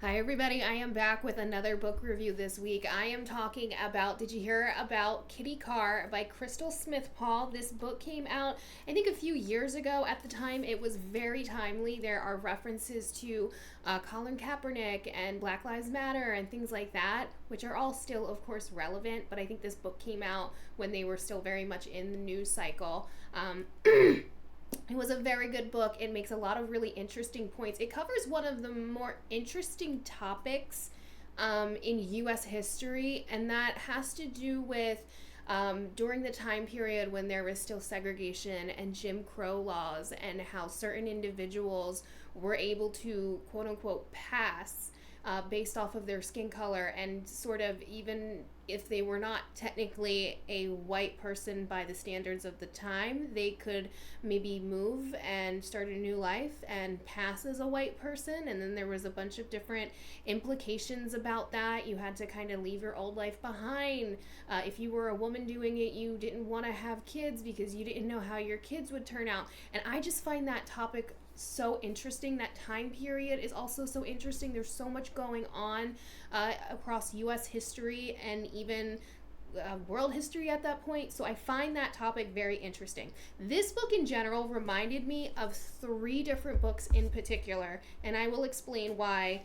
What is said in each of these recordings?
Hi, everybody. I am back with another book review this week. I am talking about, did you hear about Kitty Karr by Crystal Smith Paul? This book came out, I think, a few years ago. At the time, it was very timely. There are references to Colin Kaepernick and Black Lives Matter and things like that, which are all still, of course, relevant. But I think this book came out when they were still very much in the news cycle. It was a very good book. It makes a lot of really interesting points. It covers one of the more interesting topics in U.S. history, and that has to do with during the time period when there was still segregation and Jim Crow laws, and how certain individuals were able to, quote unquote, pass based off of their skin color, and sort of, even if they were not technically a white person by the standards of the time, they could maybe move and start a new life and pass as a white person. And then there was a bunch of different implications about that. You had to kind of leave your old life behind. If you were a woman doing it, you didn't want to have kids because you didn't know how your kids would turn out. And I just find that topic so interesting. That time period is also so interesting. There's so much going on across U.S. history and even world history at that point. So I find that topic very interesting. This book in general reminded me of three different books in particular, and I will explain why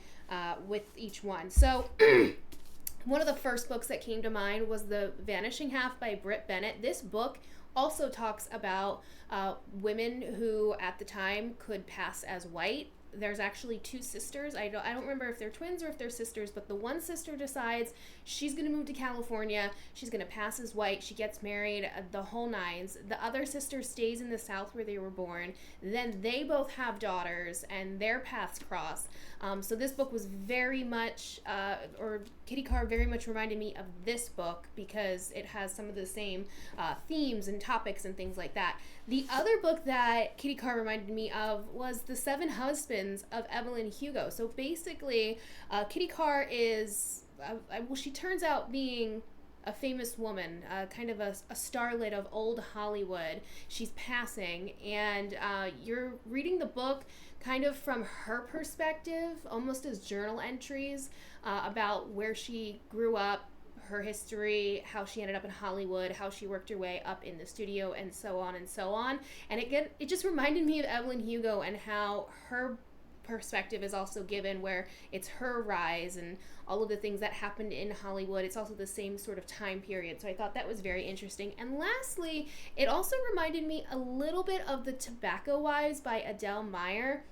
with each one. So one of the first books that came to mind was The Vanishing Half by Britt Bennett. This book also talks about women who at the time could pass as white. There's actually two sisters. I don't remember if they're twins or if they're sisters, but the one sister decides she's going to move to California. She's going to pass as white. She gets married, the whole nines. The other sister stays in the South where they were born. Then they both have daughters, and their paths cross. So this book was very much, or Kitty Karr very much reminded me of this book because it has some of the same themes and topics and things like that. The other book that Kitty Karr reminded me of was The Seven Husbands of Evelyn Hugo. So basically, Kitty Karr is, she turns out being a famous woman, kind of a starlet of old Hollywood. She's passing, and you're reading the book kind of from her perspective, almost as journal entries about where she grew up, her history, how she ended up in Hollywood, how she worked her way up in the studio, and so on and so on. And it just reminded me of Evelyn Hugo and how her perspective is also given, where it's her rise and all of the things that happened in Hollywood. It's also the same sort of time period. So I thought that was very interesting. And lastly, it also reminded me a little bit of The Tobacco Wives by Adele Meyer.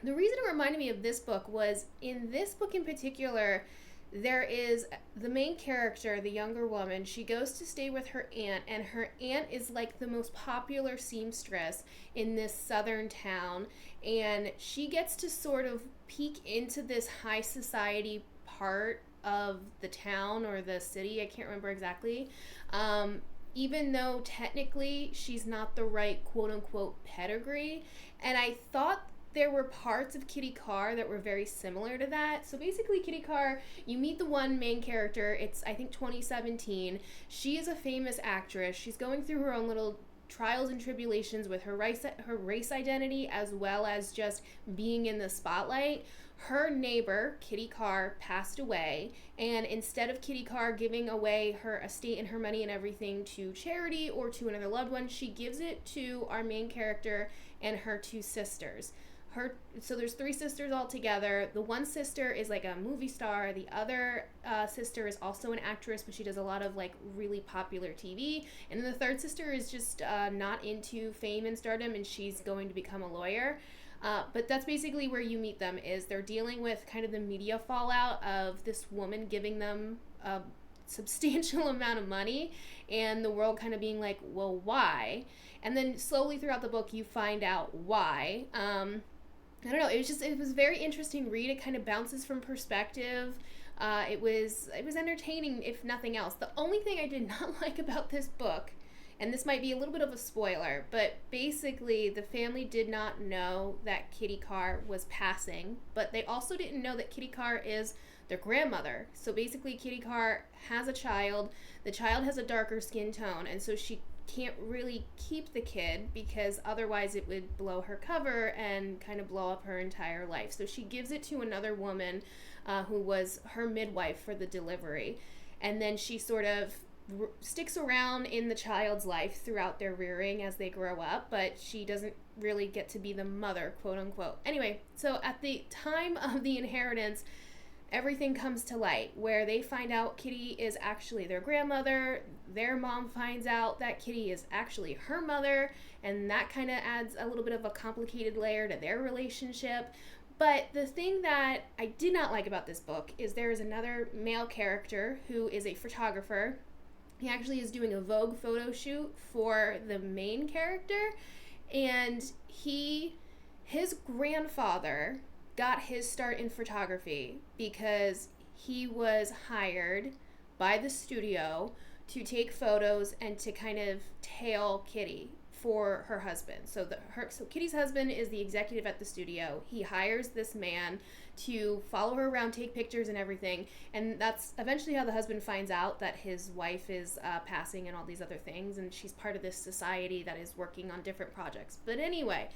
The reason it reminded me of this book was, in this book in particular, there is the main character, the younger woman. She goes to stay with her aunt, and her aunt is like the most popular seamstress in this southern town, and she gets to sort of peek into this high society part of the town or the city. I can't remember exactly. Even though technically she's not the right quote unquote pedigree. And I thought there were parts of Kitty Karr that were very similar to that. So basically, Kitty Karr, you meet the one main character. It's, I think, 2017. She is a famous actress. She's going through her own little trials and tribulations with her race identity, as well as just being in the spotlight. Her neighbor, Kitty Karr, passed away, and instead of Kitty Karr giving away her estate and her money and everything to charity or to another loved one, she gives it to our main character and her two sisters. So there's three sisters all together. The one sister is like a movie star. The other sister is also an actress, but she does a lot of like really popular TV. And then the third sister is just not into fame and stardom, and she's going to become a lawyer. But that's basically where you meet them, is they're dealing with kind of the media fallout of this woman giving them a substantial amount of money, and the world kind of being like, well, why? And then slowly throughout the book you find out why. I don't know. It was a very interesting read. It kind of bounces from perspective. It was entertaining, if nothing else. The only thing I did not like about this book, and this might be a little bit of a spoiler, but basically the family did not know that Kitty Karr was passing, but they also didn't know that Kitty Karr is their grandmother. So basically Kitty Karr has a child. The child has a darker skin tone, and so she can't really keep the kid because otherwise it would blow her cover and kind of blow up her entire life. So she gives it to another woman who was her midwife for the delivery. And then she sort of sticks around in the child's life throughout their rearing as they grow up, but she doesn't really get to be the mother, quote unquote. Anyway, so at the time of the inheritance, everything comes to light where they find out Kitty is actually their grandmother. Their mom finds out that Kitty is actually her mother, and that kind of adds a little bit of a complicated layer to their relationship. But the thing that I did not like about this book is there is another male character who is a photographer. He actually is doing a Vogue photo shoot for the main character, and his grandfather got his start in photography because he was hired by the studio to take photos and to kind of tail Kitty for her husband. So Kitty's husband is the executive at the studio. He hires this man to follow her around, take pictures and everything. And that's eventually how the husband finds out that his wife is passing and all these other things. And she's part of this society that is working on different projects. But anyway,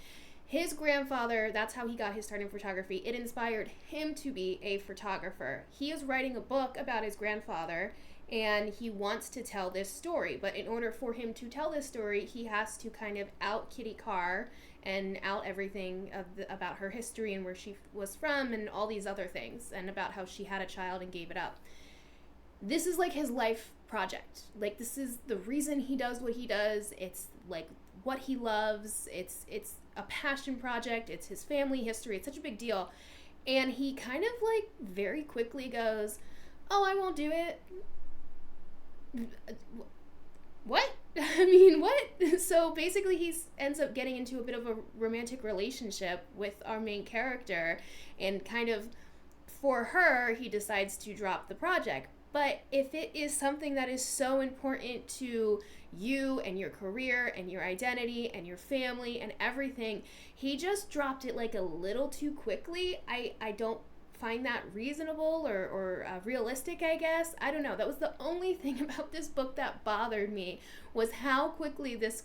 his grandfather, that's how he got his start in photography. It inspired him to be a photographer. He is writing a book about his grandfather, and he wants to tell this story. But in order for him to tell this story, he has to kind of out Kitty Karr and out everything about her history and where she was from and all these other things, and about how she had a child and gave it up. This is like his life project. Like, this is the reason he does what he does. It's like what he loves. It's a passion project. It's his family history. It's such a big deal. And he kind of like very quickly goes, "Oh, I won't do it." What? I mean, what? So basically he ends up getting into a bit of a romantic relationship with our main character, and kind of for her, he decides to drop the project. But if it is something that is so important to you and your career and your identity and your family and everything, he just dropped it like a little too quickly. I don't find that reasonable or realistic, I guess. I don't know. That was the only thing about this book that bothered me, was how quickly this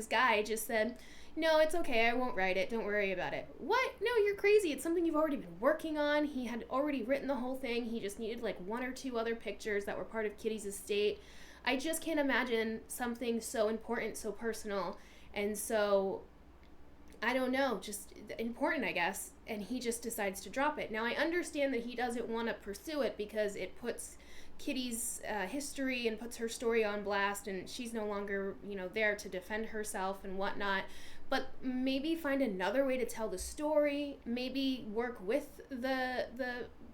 guy just said, "No, it's okay, I won't write it, don't worry about it." What? No, you're crazy. It's something you've already been working on. He had already written the whole thing. He just needed like one or two other pictures that were part of Kitty's estate. I just can't imagine something so important, so personal, and so, I don't know, just important, I guess, and he just decides to drop it. Now, I understand that he doesn't want to pursue it because it puts Kitty's history and puts her story on blast, and she's no longer, there to defend herself and whatnot. But maybe find another way to tell the story. Maybe work with the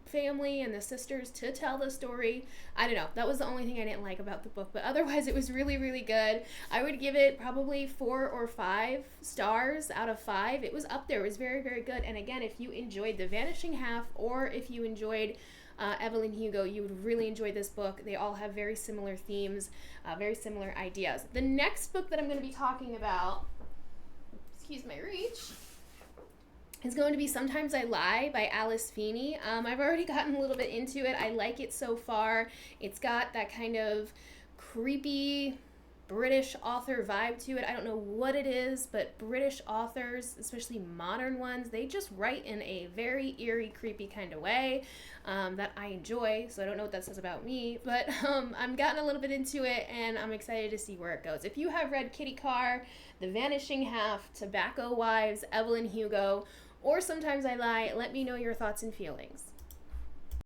family and the sisters to tell the story. I don't know. That was the only thing I didn't like about the book, but otherwise it was really, really good. I would give it probably 4 or 5 stars out of 5. It was up there. It was very, very good. And again, if you enjoyed The Vanishing Half, or if you enjoyed Evelyn Hugo, you would really enjoy this book. They all have very similar themes, very similar ideas. The next book that I'm going to be talking about, excuse my reach, is going to be Sometimes I Lie by Alice Feeney. I've already gotten a little bit into it. I like it so far. It's got that kind of creepy British author vibe to it. I don't know what it is, but British authors, especially modern ones, they just write in a very eerie, creepy kind of way that I enjoy. So I don't know what that says about me, but I'm gotten a little bit into it, and I'm excited to see where it goes. If you have read Kitty Karr, The Vanishing Half, Tobacco Wives, Evelyn Hugo, or Sometimes I Lie, let me know your thoughts and feelings.